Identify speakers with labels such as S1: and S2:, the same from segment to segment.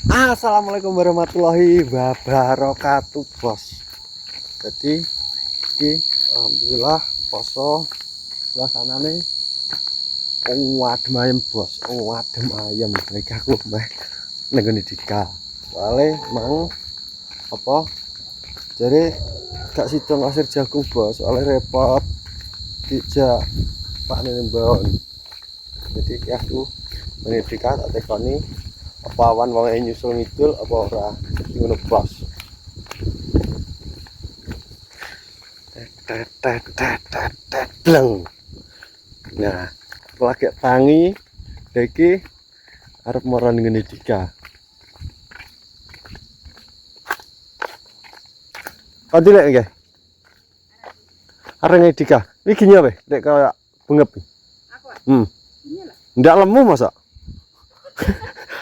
S1: Assalamualaikum warahmatullahi wabarakatuh, bos. Jadi ini alhamdulillah poso suasanane adem ayem, bos. Adem ayem iki aku meh ning ngene Dika. Soale mang apa jadi gak sida ngasir jagung, bos. Soale repot dijak Pak Nembon. Jadi aku ning Dika tak tekoni apa awan wong nyusul ngidul apa ora ngono, bos. Bleng. Nah, lagi tangi iki arep marang ngene Dika. Kok dilek nggih? Areng Dika. Iki gini apa? Nek kaya bengep.
S2: Aku. Ini lah.
S1: Ndak lemu masa?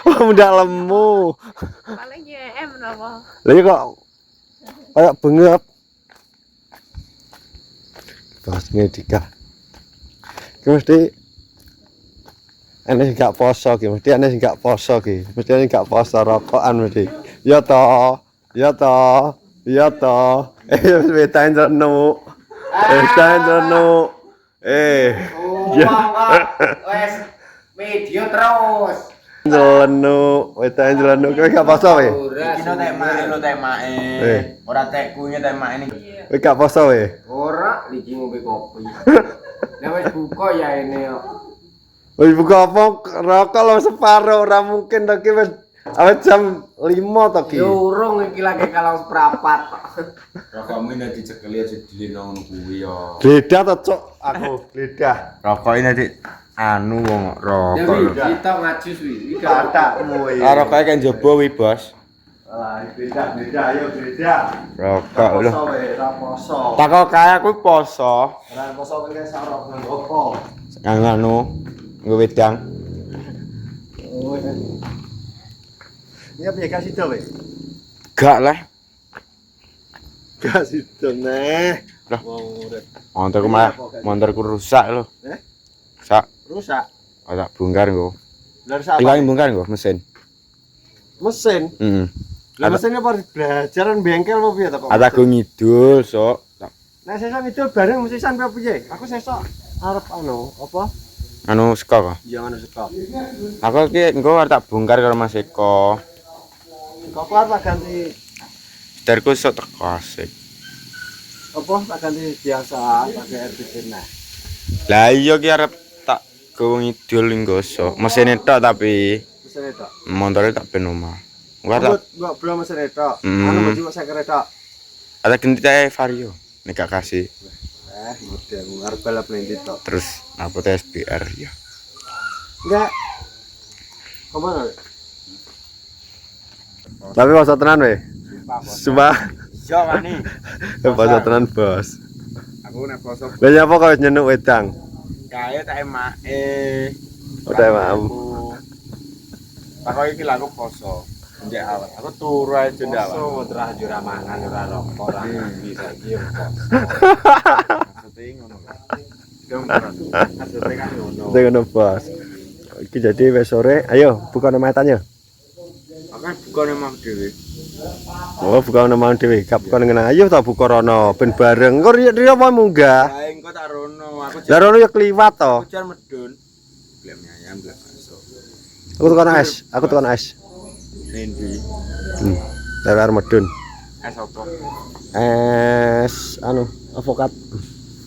S1: Oh, ndak lemu.
S2: Paling JM napa?
S1: Lah iya kok kayak bengep. Bos Dika. Ki mesti aneh gak poso ki, mesti aneh gak poso ki. Mesti aneh gak poso rokokan mesti. Ya to, ya to, ya to. Wis tandenu. Wis tandenu. Ya.
S3: Wes video terus.
S1: Jelenu, wis jelenu. Kowe gak poso we?
S3: Iki no temake. Ora tekunya temake iki.
S1: Kowe gak poso we?
S3: Ora iki ngombe kopi. Lah wis buka ya ini yo.
S1: Wis buka apa? Rokok lo separo, ora mungkin to ki wis awet jam 5 to ki.
S3: Yo urung iki lagi kalau seprapat.
S4: Rokokmu ini dicekeli aja dilino ngono kuwi ya.
S1: Gledah to, Cuk. Aku gledah.
S4: Rokok ini anu wong rokok.
S3: Kita ngajus wi. Iki
S1: Katakmu iki.
S4: Rokoknya kan jaba wi, Bos.
S1: Alah, gledah, ayo gledah.
S4: Rokok lho.
S1: Poso we, ora poso.
S4: Takok kae aku poso.
S1: Ora poso pengen sarok nang opo.
S4: Kang anu nggo wedang.
S1: Oh. Iya piye kasih to we?
S4: Gak lah.
S1: Kasih to neh.
S4: Lah.
S1: Wong urip.
S4: Montorku rusak lho. Sak,
S1: Rusak.
S4: tak bongkar nggo.
S1: Lah rusak.
S4: Ilang bongkar nggo mesin.
S1: Mesin.
S4: Heeh.
S1: Lah mesinnya apa belajaran bengkel apa piye to kok?
S4: Ada go ngidul, sok.
S1: Nek sesuk itu bareng mesti sampe piye? Aku sesuk arep anu apa?
S4: Anu seka kok.
S1: Ya anu seko.
S4: Aku ki engko arep tak bongkar karo Mas Eko.
S1: Kok arep tak ganti
S4: Derku sok teko asik.
S1: apa tak ganti biasa pakai RBC nah.
S4: Lah iya ki arep tak go ngidul nggoso. Mesine tok tapi
S1: Mesin itu.
S4: montore tak ben omah. Enggak tak
S1: Enggak belum mesin itu.
S4: Hmm.
S1: Anu cuma saya kereta.
S4: ada ganti tae vario. Nek gak kasih
S1: Model arep balap ning itu.
S4: terus apa tes SBR ya.
S1: Enggak. Kemana? Tapi masa tenan we. Sumpah.
S4: Yo wani.
S1: Masa tenan, Bos.
S4: Aku nek poso
S1: Lah nyapa kok nyenuk wedang?
S4: kae tak emake.
S1: Udah maaf.
S4: Takok iki lha aku poso. Njek awet. Aku turu ae ndak.
S3: Poso terah jura mangan ora rokok ora bisa iki yo.
S4: Maksude ngono.
S3: Maksudnya kan ngono.
S1: Saya ngono, Bos. Iki jadi wis sore, ayo buka nemetannya.
S4: Aku bukan emang dhewe.
S1: Oh, buka nama dhewe, gak buka ngene. Ayo tak buka rono ben bareng. Engko riyo apa munggah?
S4: Lah engko tak rono. Aku
S1: Lah rono ya kliwat to.
S4: jar medun. Glem ayam, glem bakso.
S1: Aku tukang es.
S4: Nendi?
S1: Dari Armedun.
S4: Es apa?
S1: Es anu, avokat.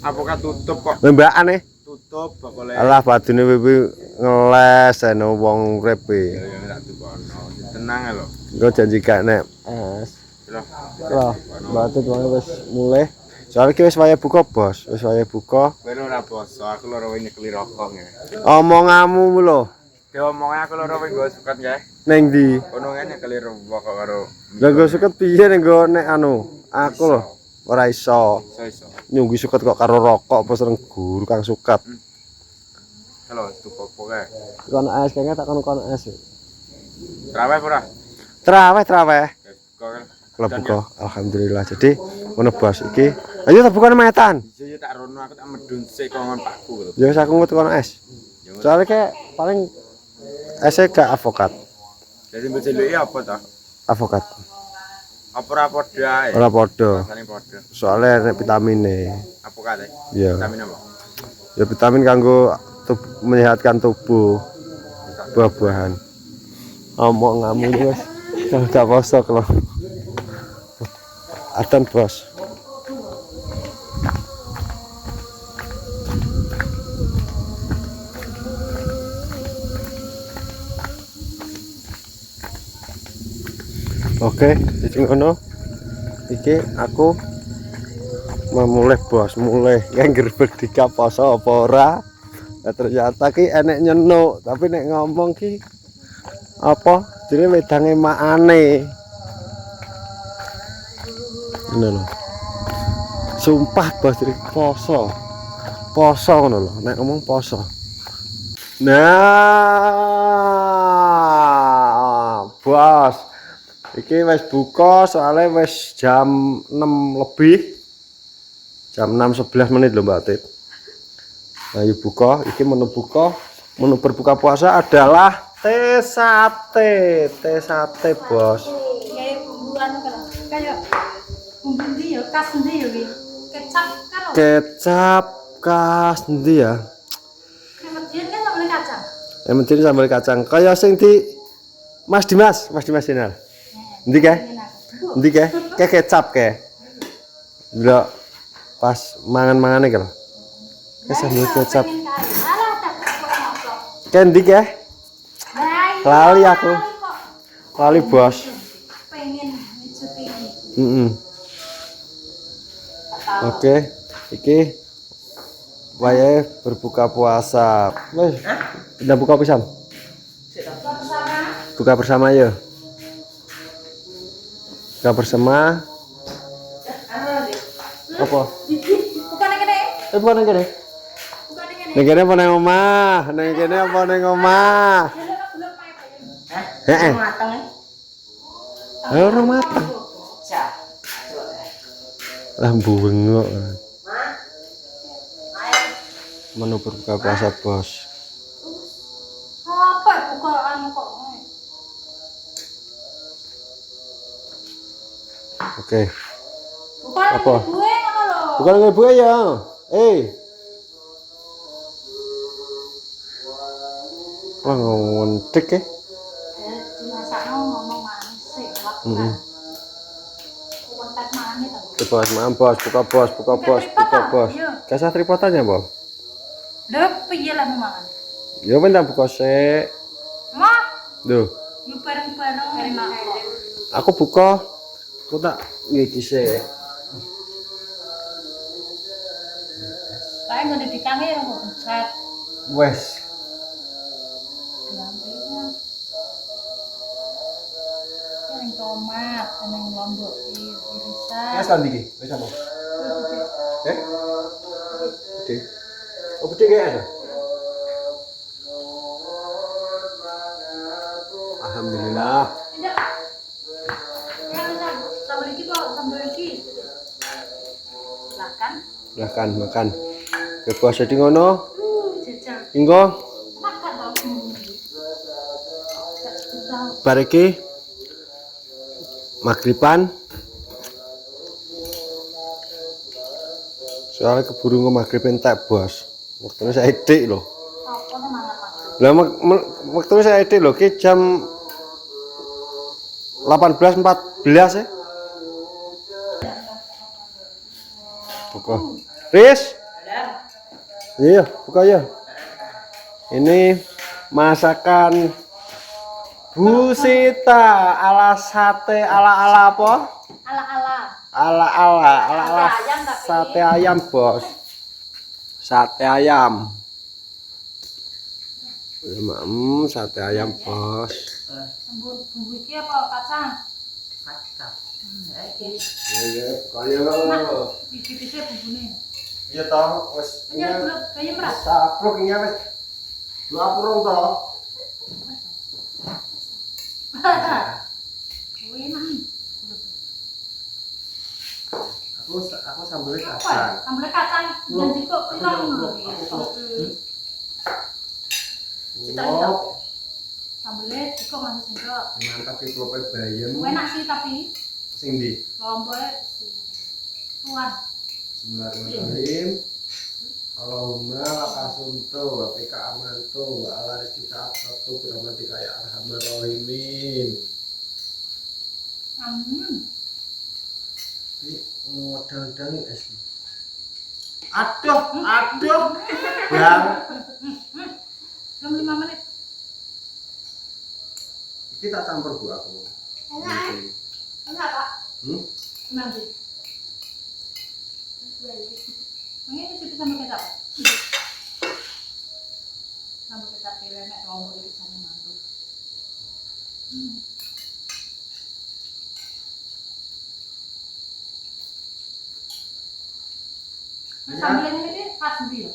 S4: Avokat tutup kok.
S1: Mbakane.
S4: Tutup bakole.
S1: Alah badune wiwi ngeles eno wong repe.
S4: Ya tak tukono. Tenang lho.
S1: Engko janji gak nek es.
S4: Lho.
S1: Lah, batu tuange wis mulai. Soalnya ki wis waya buka, Bos. Wis waya buka.
S4: Kowe ora poso, aku loro wingi keli rokok nge.
S1: Omonganmu lho.
S4: Diomongnya aku loro wingi go suket nge.
S1: Ning ndi?
S4: Kono ngene keli rokok karo.
S1: Lah go suket piye nek go nek anu? Aku lho ora iso.
S4: Iso.
S1: Nyunggi suket kok karo rokok apa sereng guru kang suket.
S4: Halo, tutup pokoke.
S1: Kono es kayaknya tak kono es.
S4: Traweh ora?
S1: Traweh.
S4: Kok kan.
S1: Kalau buka, alhamdulillah. Jadi ngono, Bos iki. Ayo tak buka nemetan.
S4: Iya tak rono aku tak medun sik kongon pakku lho.
S1: Ya wis aku ngut kono es. Soalnya kayak paling esnya gak avokat.
S4: Jadi mbok apa ta?
S1: Avokat.
S4: Apa ora padha ae?
S1: Ora padha.
S4: Rasane padha.
S1: Soalnya ada vitamine.
S4: Avokat e.
S1: Iya.
S4: Vitamin apa?
S1: Ya vitamin kanggo menyehatkan tubuh. Buah-buahan. Omong ngamu wis. Gak poso loh. Atan bos. Oke, jadi ngono. Iki aku memulai bos, mulai yang gerbek dika poso apa ora. Nah, ternyata ki enek nyenuk, tapi nek ngomong ki apa? Jadi wedange makane. Ngono lho. Sumpah bos jadi poso. Poso ngono lho, nek ngomong poso. Nah, bos. Iki wis buka soalnya wis jam 6 lebih. Jam 6:11 menit lho Mbak Tit. Nah, yuk buka, iki menu buka. Menu berbuka puasa adalah teh sate. Teh sate, Bos.
S2: Kayak bumbuan kayak bumbu ndi ya, khas ndi ya iki. Kecap kan lho.
S1: Kecap khas ndi ya?
S2: Kemudian kan sambal kacang.
S1: Yang penting sambal kacang. Kayak sing di Mas Dimas Dinar. Ndi kae? Ndi kae? Kayak kecap kae. Delok pas mangan-mangane iki lho. Kayak sambal kecap. Kayak ndi kae? Lali aku. Lali bos.
S2: Pengen nyuci.
S1: Oke, iki wayahe berbuka puasa. Wes, udah buka pisan? Buka bersama ya. Buka bersama. Apa?
S2: Bukan kene.
S1: Bukan kene. Ning kene apa nang omah? Ning kene apa ning omah? Heeh. Ora mateng. Lambu bengok. Menu berbuka puasa bos.
S2: Apa bukaan kok?
S1: Oke.
S2: Bukan
S1: Apa?
S2: gue ngono lho.
S1: Bukan ibu ya. Wah ngontek ya.
S2: Dimasakno ngomong manis sih, lakukan. Kontak manis to.
S1: Bos, maaf bos, buka bos. Kasih tripotannya bos.
S2: Lho, piye lah mangan?
S1: Ya bentar buka sik.
S2: Mah,
S1: Duh,
S2: yo bareng-bareng enak kok.
S1: aku buka. Aku tak ngiki sik.
S2: Kae ngene dikange kok bencet.
S1: Wes.
S2: Yang tomat, yang lombok irisan.
S1: Wes kan iki? Wes apa? Gede. Oh, gede kayak ada. Alhamdulillah.
S2: Tidak. Ya, sambal iki kok, sambal iki. Makan.
S1: Silahkan makan. Ya bos jadi ngono.
S2: Jajal.
S1: Inggo
S2: Makan to.
S1: bar iki magriban. Soalnya keburu nge maghrib entek bos. Waktunya saya edik loh.
S2: Apa mangan makan?
S1: Lah waktunya saya edik loh ki jam 18.14 ya. Buka. Riz. Iya, buka ya. Ini masakan Bu Sita ala sate ala apa?
S2: Ala-ala.
S1: Ala
S2: ayam tapi.
S1: sate ayam bos. Sate ayam. Sate ayam bos.
S2: Bumbu iki apa kacang? Kacang.
S1: Iya, kaya.
S2: Iki bumbune.
S1: Iya toh, wis.
S2: Penyer bulat kaya meras.
S1: Sapruk ini wis. Dua purung toh. Aku sambelnya kacang.
S2: Sambal kacang dan kok pirang lho.
S1: Ngop.
S2: Sambelnya cukup masih sendok.
S1: Mantap iki klope bayem.
S2: Enak sih tapi
S1: Sing ndi?
S2: lomboknya tuan.
S1: Bismillahirrahmanirrahim. Allahumma lakasuntu wa bika amantu wa ala rizkika absatu birahmatika ya arhamar rahimin. Ini modal-modal es. Aduh, aduh. Bang.
S2: Belum 5 menit.
S1: Iki tak campur Bu aku.
S2: Enak Pak.
S1: Nanti.
S2: Ini cuci sambal kecap. Sambal kecap direnek lombok iki sana mantul. Sambalnya ini khas ndi ya?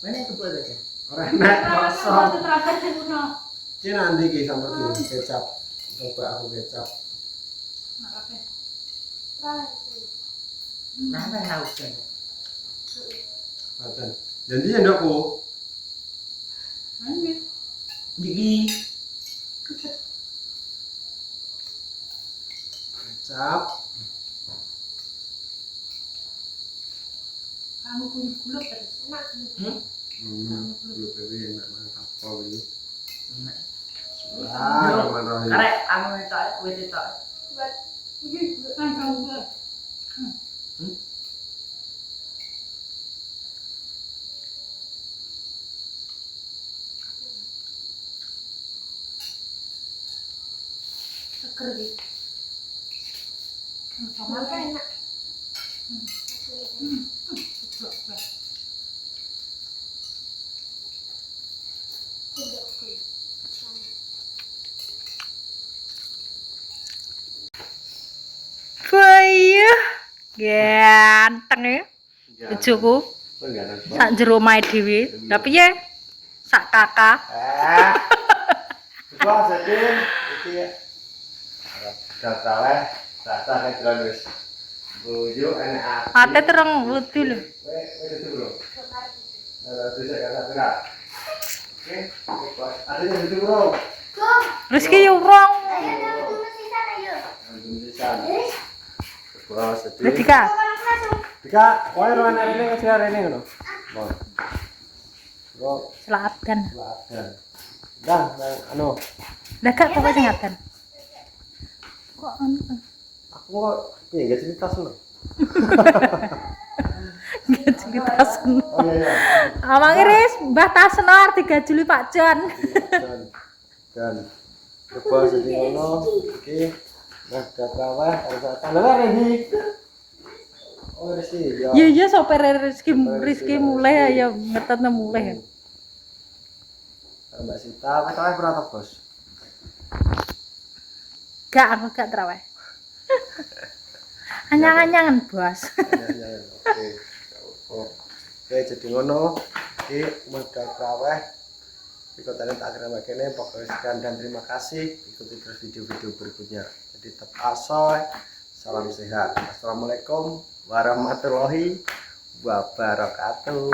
S3: Mana itu buat aja?
S1: Ora enak kosong.
S2: Itu terakhir sing kuno.
S1: Ki nanti ki sambal ki kecap. Coba aku kecap.
S2: Nak kabeh.
S3: Kenapa haus kan?
S1: Badan. Janji ya ndokku.
S2: Ini.
S3: Jadi
S1: Kecap.
S2: Kamu gulung terus. Enak.
S1: Lu bebe enak mantap kok ini.
S3: enak.
S1: Bismillahirrahmanirrahim.
S3: Karek anu itu, wet itu.
S2: Iki kan kamu. Seger gitu. Sama enak.
S5: Wah, ganteng ya. Bojoku sak jero omahe dhewe. Lah piye? Sak kakak.
S1: Bos sedih iki ya. Datale, rasa kedron wis. Bojo enak.
S5: Ate tereng wedi lho.
S1: Wis itu bro. Terus saya kata berat. Oke, bos. Adanya itu bro.
S5: Rezeki yo urung.
S1: Bos sedih.
S5: Dika.
S1: Dika, kowe ro enak rene ngejar rene ngono. Bos. Bro,
S5: Selatan.
S1: ladan. Dah, anu.
S5: Lah gak kok sing ngaten. Kok anu.
S1: Aku kok piye gak cerita sono.
S5: Gak cerita sen.
S1: Oh iya.
S5: Amange ris Mbah Tasnor 3 Juli Pak Jon.
S1: Dan coba sedih ngono iki nah datrawah harus tanggal Rendi. Oh Rizky ya.
S5: Iya iya sopir Rizky mulai ya ngetetne mulai.
S1: Mbak Sita, traweh berapa bos?
S5: Gak aku gak terawih. Anyang-anyangan bos.
S1: Oke. Oke, jadi ngono iki modal traweh. Ikutane tak kira kene pokoknya sekian dan terima kasih. Ikuti terus video-video berikutnya. Jadi tetap asoy. Salam sehat. Assalamualaikum warahmatullahi wabarakatuh.